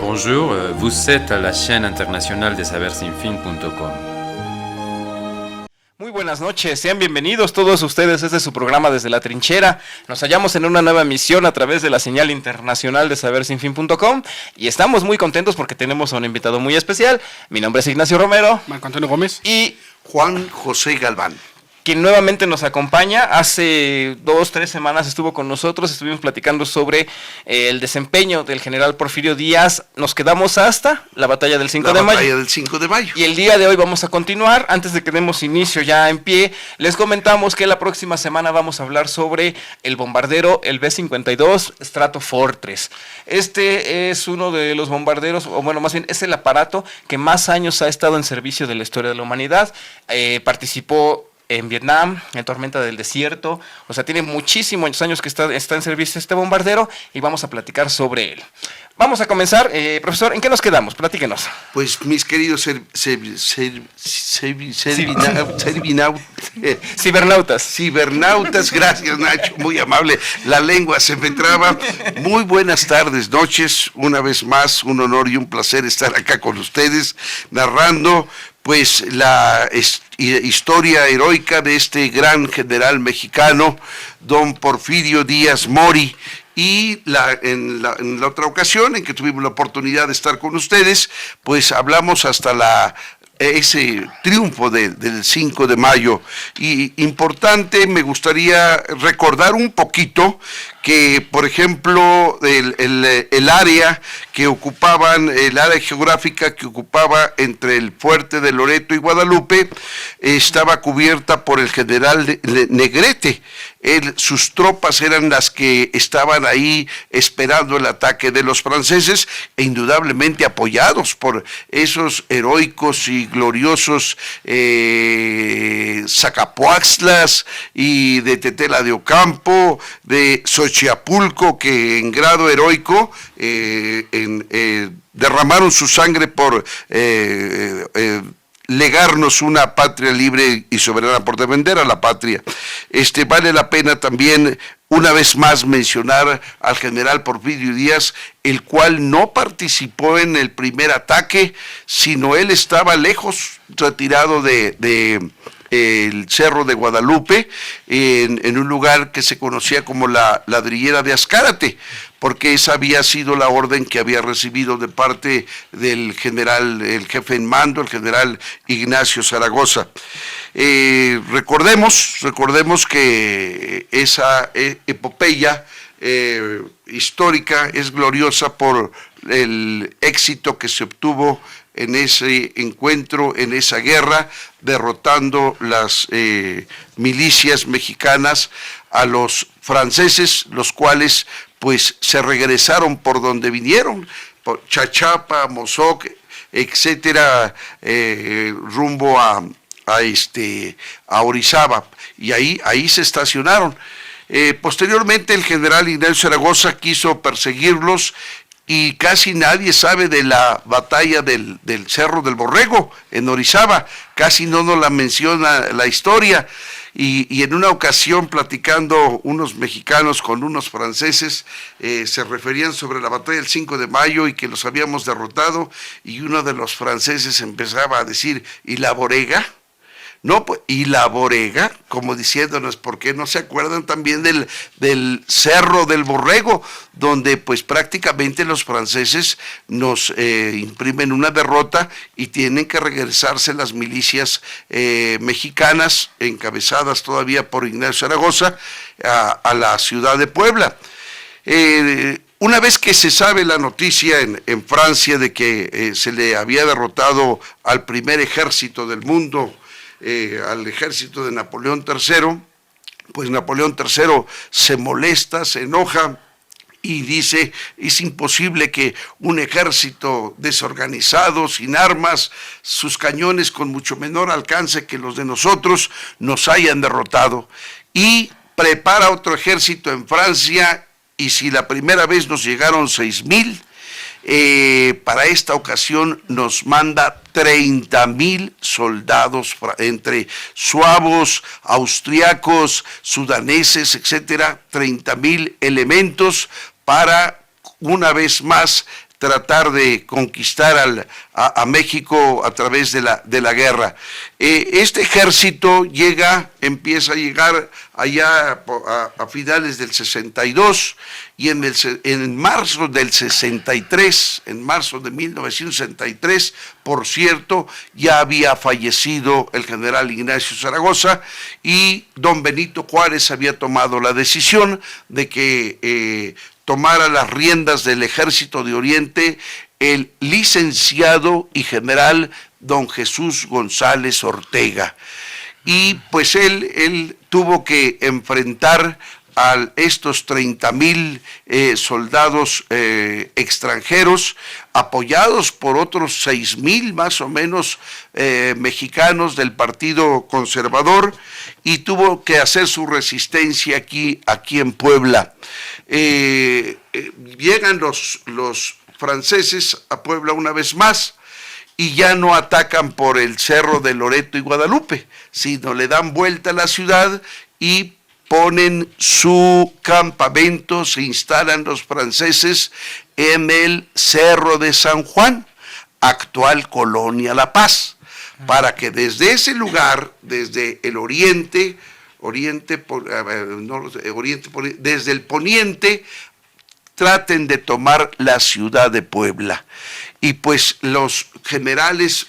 Bonjour, vous êtes à la chaîne internationale de sabersinfin.com. Muy buenas noches, sean bienvenidos todos ustedes, este es su programa Desde la Trinchera. Nos hallamos en una nueva emisión a través de la señal internacional de sabersinfin.com y estamos muy contentos porque tenemos a un invitado muy especial. Mi nombre es Ignacio Romero. Marco Antonio Gómez. Y Juan José Galván, quien nuevamente nos acompaña. Hace 2-3 semanas estuvo con nosotros, estuvimos platicando sobre el desempeño del general Porfirio Díaz. Nos quedamos hasta la batalla del 5 de mayo. La batalla del 5 de mayo. Y el día de hoy vamos a continuar. Antes de que demos inicio ya en pie, les comentamos que la próxima semana vamos a hablar sobre el bombardero, el B-52 Stratofortress. Este es uno de los bombarderos, o bueno, más bien es el aparato que más años ha estado en servicio de la historia de la humanidad. Participó en Vietnam, en Tormenta del Desierto, o sea, tiene muchísimos años que está en servicio este bombardero y vamos a platicar sobre él. Vamos a comenzar, profesor, ¿en qué nos quedamos? Platíquenos. Pues mis queridos cibernautas, gracias Nacho, muy amable, la lengua se me traba. Muy buenas tardes, noches, una vez más, un honor y un placer estar acá con ustedes, narrando pues la historia heroica de este gran general mexicano, don Porfirio Díaz Mori. Y en la otra ocasión en que tuvimos la oportunidad de estar con ustedes, pues hablamos hasta ese triunfo del 5 de mayo. Y importante, me gustaría recordar un poquito que, por ejemplo, el área geográfica que ocupaba entre el fuerte de Loreto y Guadalupe, estaba cubierta por el general Negrete. Sus tropas eran las que estaban ahí esperando el ataque de los franceses e indudablemente apoyados por esos heroicos y gloriosos Zacapuaxtlas y de Tetela de Ocampo, de Xochiapulco, que en grado heroico derramaron su sangre por legarnos una patria libre y soberana, por defender a la patria. Vale la pena también una vez más mencionar al general Porfirio Díaz, el cual no participó en el primer ataque, sino él estaba lejos, retirado de el Cerro de Guadalupe, en un lugar que se conocía como la Ladrillera de Azcárate, porque esa había sido la orden que había recibido de parte del general, el jefe en mando, el general Ignacio Zaragoza. Recordemos que esa epopeya histórica es gloriosa por el éxito que se obtuvo en ese encuentro, en esa guerra, derrotando las milicias mexicanas a los franceses, los cuales pues se regresaron por donde vinieron, por Chachapa, Mozoc, etcétera, rumbo a Orizaba, y ahí se estacionaron. Posteriormente el general Ignacio Zaragoza quiso perseguirlos y casi nadie sabe de la batalla del Cerro del Borrego en Orizaba, casi no nos la menciona la historia. Y en una ocasión, platicando unos mexicanos con unos franceses, se referían sobre la batalla del 5 de mayo y que los habíamos derrotado, y uno de los franceses empezaba a decir, ¿y la Borega? No, pues, y la Borega, como diciéndonos, ¿por qué no se acuerdan también del Cerro del Borrego, donde pues prácticamente los franceses nos imprimen una derrota y tienen que regresarse las milicias mexicanas, encabezadas todavía por Ignacio Zaragoza, a la ciudad de Puebla? Una vez que se sabe la noticia en Francia de que se le había derrotado al primer ejército del mundo, al ejército de Napoleón III, pues Napoleón III se molesta, se enoja y dice, es imposible que un ejército desorganizado, sin armas, sus cañones con mucho menor alcance que los de nosotros, nos hayan derrotado. Y prepara otro ejército en Francia, y si la primera vez nos llegaron 6,000, para esta ocasión nos manda 30,000 soldados entre suavos, austriacos, sudaneses, etcétera, 30,000 elementos para una vez más tratar de conquistar a México a través de la guerra. Este ejército empieza a llegar allá a finales del 62 y en marzo del 63, en marzo de 1963, por cierto, ya había fallecido el general Ignacio Zaragoza y don Benito Juárez había tomado la decisión de que tomara las riendas del Ejército de Oriente el licenciado y general don Jesús González Ortega. Y pues él tuvo que enfrentar a estos 30,000 soldados extranjeros, apoyados por otros 6,000 más o menos mexicanos del Partido Conservador, y tuvo que hacer su resistencia aquí en Puebla. Llegan los franceses a Puebla una vez más y ya no atacan por el cerro de Loreto y Guadalupe, sino le dan vuelta a la ciudad y ponen su campamento, se instalan los franceses en el Cerro de San Juan, actual Colonia La Paz, para que desde ese lugar, desde el desde el poniente, traten de tomar la ciudad de Puebla. Y pues los generales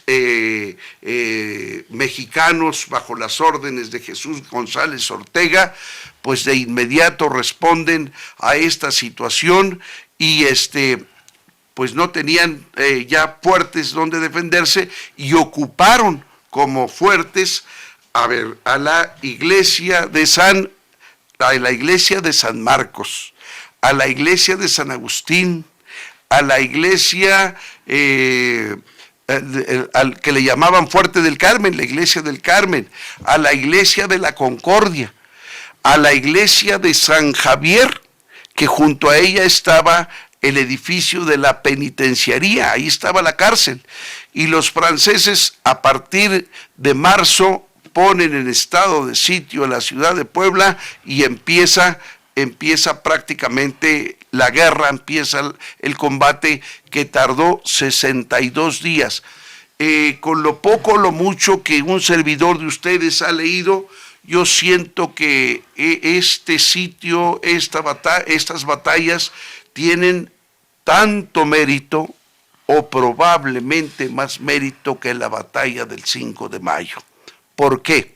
mexicanos, bajo las órdenes de Jesús González Ortega, pues de inmediato responden a esta situación y pues no tenían ya fuertes donde defenderse y ocuparon como fuertes a la iglesia de San Marcos, a la iglesia de San Agustín, a la iglesia al que le llamaban Fuerte del Carmen, la iglesia del Carmen, a la iglesia de la Concordia, a la iglesia de San Javier, que junto a ella estaba el edificio de la penitenciaría, ahí estaba la cárcel, y los franceses a partir de marzo ponen en estado de sitio a la ciudad de Puebla y empieza prácticamente la guerra, empieza el combate que tardó 62 días. Con lo poco o lo mucho que un servidor de ustedes ha leído, yo siento que este sitio, estas batallas tienen tanto mérito o probablemente más mérito que la batalla del 5 de mayo. ¿Por qué?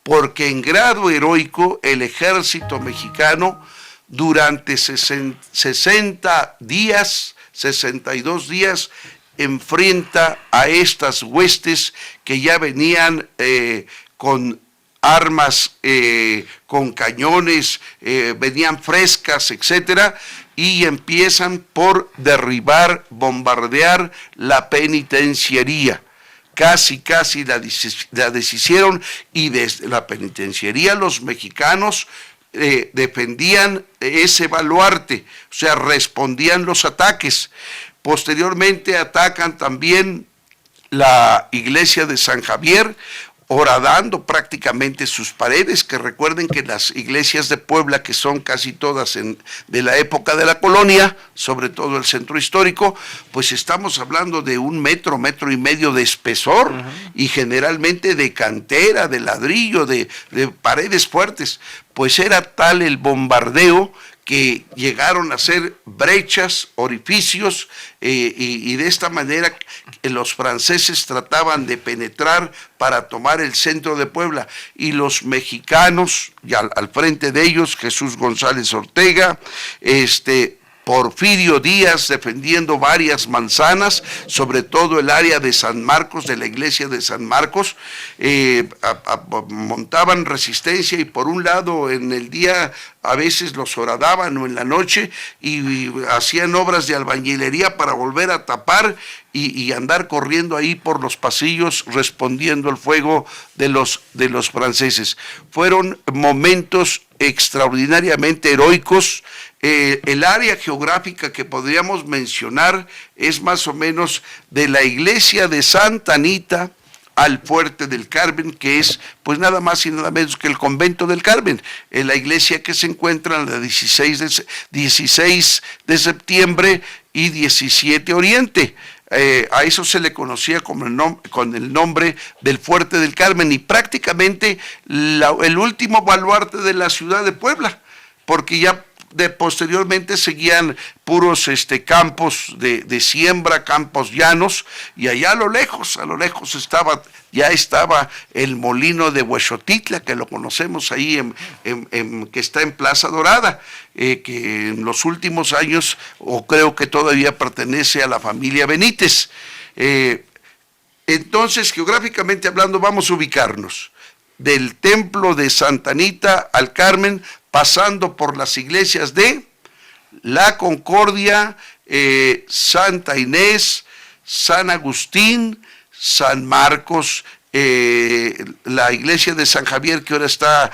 Porque en grado heroico el ejército mexicano durante 62 días, enfrenta a estas huestes que ya venían con armas, con cañones, venían frescas, etcétera, y empiezan por derribar, bombardear la penitenciaría. Casi la deshicieron, y desde la penitenciaría los mexicanos defendían ese baluarte, o sea, respondían los ataques. Posteriormente atacan también la iglesia de San Javier, horadando prácticamente sus paredes, que recuerden que las iglesias de Puebla, que son casi todas de la época de la colonia, sobre todo el centro histórico, pues estamos hablando de 1 metro, 1,5 metros de espesor, y generalmente de cantera, de ladrillo, de paredes fuertes. Pues era tal el bombardeo que llegaron a ser brechas, orificios, y de esta manera los franceses trataban de penetrar para tomar el centro de Puebla, y los mexicanos, y al frente de ellos, Jesús González Ortega, Porfirio Díaz defendiendo varias manzanas, sobre todo el área de San Marcos, de la iglesia de San Marcos, montaban resistencia, y por un lado en el día a veces los horadaban, o en la noche, y hacían obras de albañilería para volver a tapar y andar corriendo ahí por los pasillos respondiendo al fuego de los franceses. Fueron momentos extraordinariamente heroicos. El área geográfica que podríamos mencionar es más o menos de la iglesia de Santa Anita al Fuerte del Carmen, que es pues nada más y nada menos que el convento del Carmen, la iglesia que se encuentra en la 16 de septiembre y 17 Oriente. A eso se le conocía con el nombre del Fuerte del Carmen, y prácticamente el último baluarte de la ciudad de Puebla, porque ya posteriormente seguían puros campos de siembra, campos llanos, y allá a lo lejos ya estaba el molino de Huexotitla, que lo conocemos ahí, que está en Plaza Dorada, que en los últimos años, o creo que todavía pertenece a la familia Benítez. Entonces, geográficamente hablando, vamos a ubicarnos del templo de Santa Anita al Carmen, pasando por las iglesias de La Concordia, Santa Inés, San Agustín, San Marcos, la iglesia de San Javier, que ahora está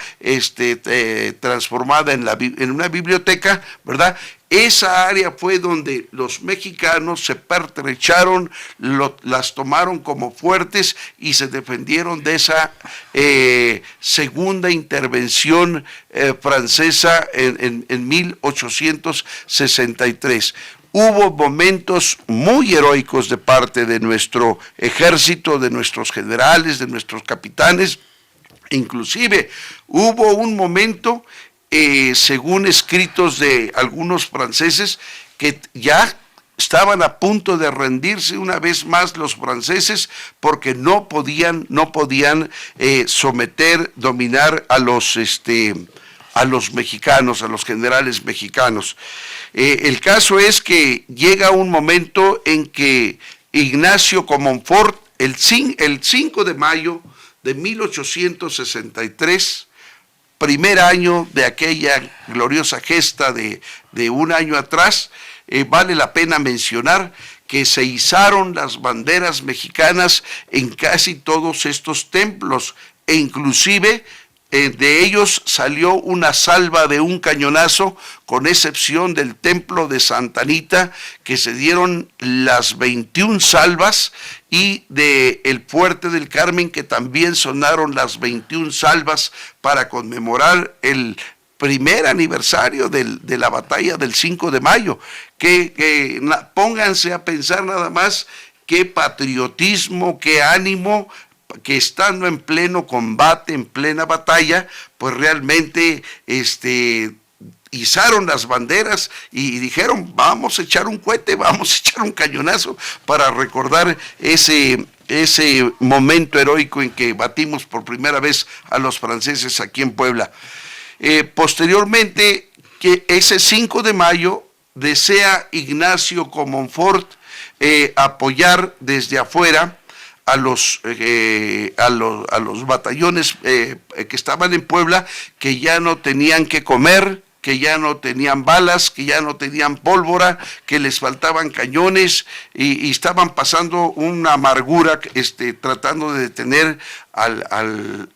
transformada en una biblioteca, ¿verdad? Esa área fue donde los mexicanos se pertrecharon, las tomaron como fuertes y se defendieron de esa segunda intervención francesa en 1863. Hubo momentos muy heroicos de parte de nuestro ejército, de nuestros generales, de nuestros capitanes. Inclusive hubo un momento, según escritos de algunos franceses, que ya estaban a punto de rendirse una vez más los franceses, porque no podían dominar a los mexicanos, a los generales mexicanos. El caso es que llega un momento en que Ignacio Comonfort, el 5 de mayo de 1863, primer año de aquella gloriosa gesta de un año atrás, vale la pena mencionar que se izaron las banderas mexicanas en casi todos estos templos, e inclusive de ellos salió una salva de un cañonazo, con excepción del templo de Santa Anita, que se dieron las 21 salvas, y del Fuerte del Carmen, que también sonaron las 21 salvas para conmemorar el primer aniversario de la batalla del 5 de mayo. Pónganse a pensar nada más qué patriotismo, qué ánimo, que estando en pleno combate, en plena batalla, pues realmente izaron las banderas y dijeron: vamos a echar un cohete, vamos a echar un cañonazo, para recordar ese momento heroico en que batimos por primera vez a los franceses aquí en Puebla. Posteriormente, que ese 5 de mayo desea Ignacio Comonfort apoyar desde afuera a los batallones que estaban en Puebla, que ya no tenían que comer, que ya no tenían balas, que ya no tenían pólvora, que les faltaban cañones, y estaban pasando una amargura, tratando de detener al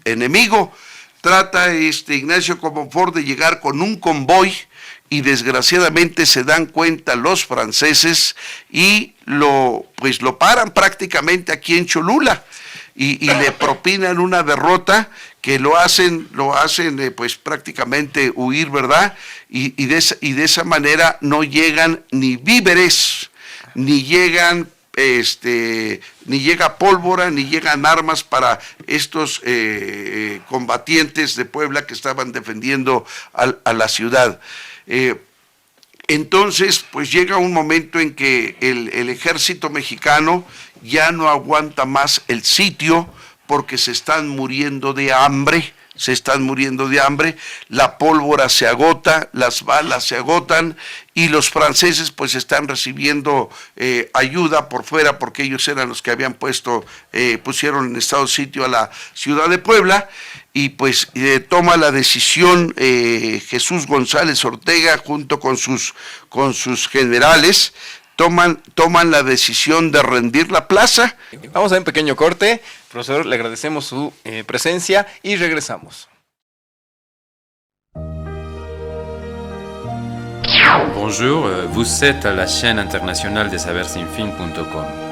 enemigo. Trata Ignacio Comonfort de llegar con un convoy, y desgraciadamente se dan cuenta los franceses y lo paran prácticamente aquí en Cholula, y le propinan una derrota que lo hacen pues prácticamente huir, ¿verdad? Y de esa manera no llegan ni víveres, ni llega pólvora, ni llegan armas para estos combatientes de Puebla que estaban defendiendo a la ciudad. Entonces, pues llega un momento en que el ejército mexicano ya no aguanta más el sitio, porque se están muriendo de hambre, la pólvora se agota, las balas se agotan, y los franceses pues están recibiendo ayuda por fuera, porque ellos eran los que habían pusieron en estado de sitio a la ciudad de Puebla, y pues toma la decisión Jesús González Ortega junto con sus generales. Toman la decisión de rendir la plaza. Vamos a un pequeño corte. Profesor, le agradecemos su presencia y regresamos. Bonjour, vous êtes à la chaîne internationale des sabersinfin.com.